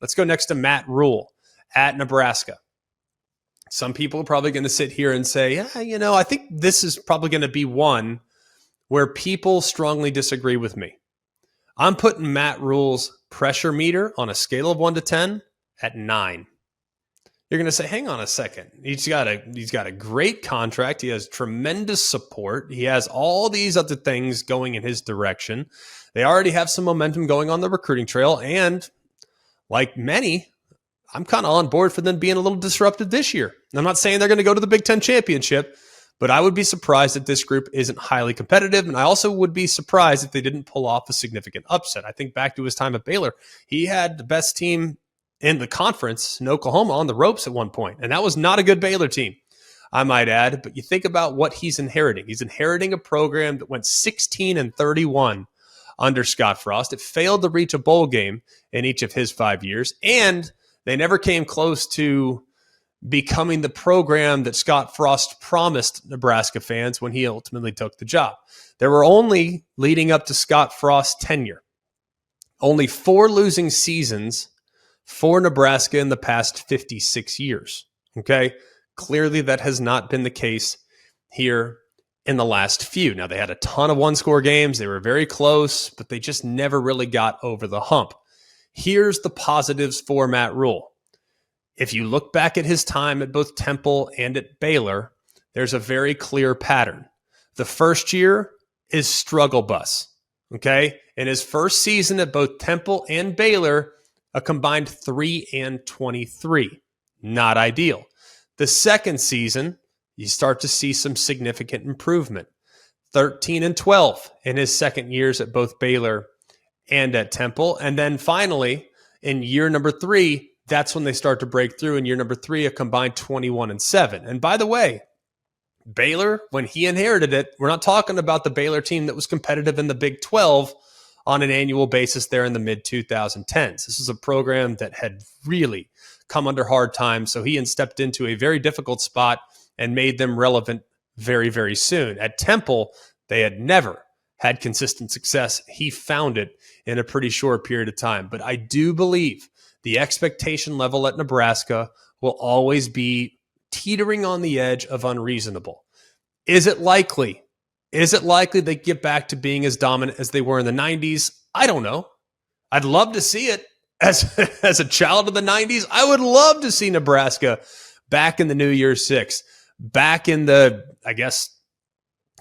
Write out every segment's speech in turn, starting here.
Let's go next to Matt Rhule at Nebraska. Some people are probably going to sit here and say, yeah, I think this is probably going to be one where people strongly disagree with me. I'm putting Matt Rhule's pressure meter on a scale of 1 to 10 at 9. You're going to say, hang on a second. He's got a great contract. He has tremendous support. He has all these other things going in his direction. They already have some momentum going on the recruiting trail. And like many, I'm kind of on board for them being a little disruptive this year. I'm not saying they're going to go to the Big Ten championship, but I would be surprised if this group isn't highly competitive. And I also would be surprised if they didn't pull off a significant upset. I think back to his time at Baylor, he had the best team in the conference in Oklahoma on the ropes at one point. And that was not a good Baylor team, I might add. But you think about what he's inheriting. He's inheriting a program that went 16-31 under Scott Frost. It failed to reach a bowl game in each of his 5 years. And they never came close to becoming the program that Scott Frost promised Nebraska fans when he ultimately took the job. There were only, leading up to Scott Frost's tenure, only 4 losing seasons for Nebraska in the past 56 years. Okay? Clearly that has not been the case here in the last few. Now, they had a ton of one-score games. They were very close, but they just never really got over the hump. Here's the positives for Matt Rhule. If you look back at his time at both Temple and at Baylor, there's a very clear pattern. The first year is struggle bus. Okay? In his first season at both Temple and Baylor, a combined 3-23. Not ideal. The second season, you start to see some significant improvement. 13-12 in his second years at both Baylor and at Temple. And then finally, in year number 3, that's when they start to break through. In year number 3, a combined 21-7. And by the way, Baylor, when he inherited it, we're not talking about the Baylor team that was competitive in the Big 12 on an annual basis there in the mid-2010s. This is a program that had really come under hard times, so he stepped into a very difficult spot and made them relevant very, very soon. At Temple, they had never had consistent success. He found it in a pretty short period of time. But I do believe the expectation level at Nebraska will always be teetering on the edge of unreasonable. Is it likely? Is it likely they get back to being as dominant as they were in the 90s? I don't know. I'd love to see it. As a child of the 90s, I would love to see Nebraska back in the New Year's Six, back in the,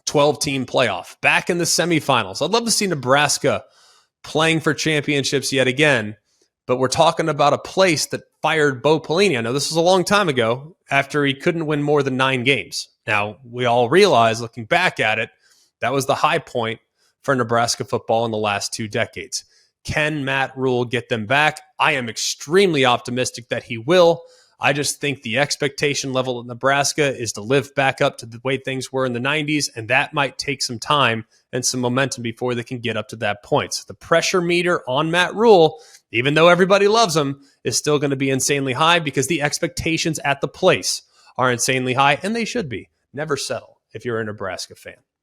12-team playoff, back in the semifinals. I'd love to see Nebraska playing for championships yet again, but we're talking about a place that fired Bo Pelini. I know this was a long time ago after he couldn't win more than 9 games. Now, we all realize, looking back at it, that was the high point for Nebraska football in the last 2 decades. Can Matt Rhule get them back? I am extremely optimistic that he will. I just think the expectation level at Nebraska is to live back up to the way things were in the 90s, and that might take some time and some momentum before they can get up to that point. So the pressure meter on Matt Rhule, even though everybody loves him, is still going to be insanely high because the expectations at the place are insanely high, and they should be. Never settle if you're a Nebraska fan.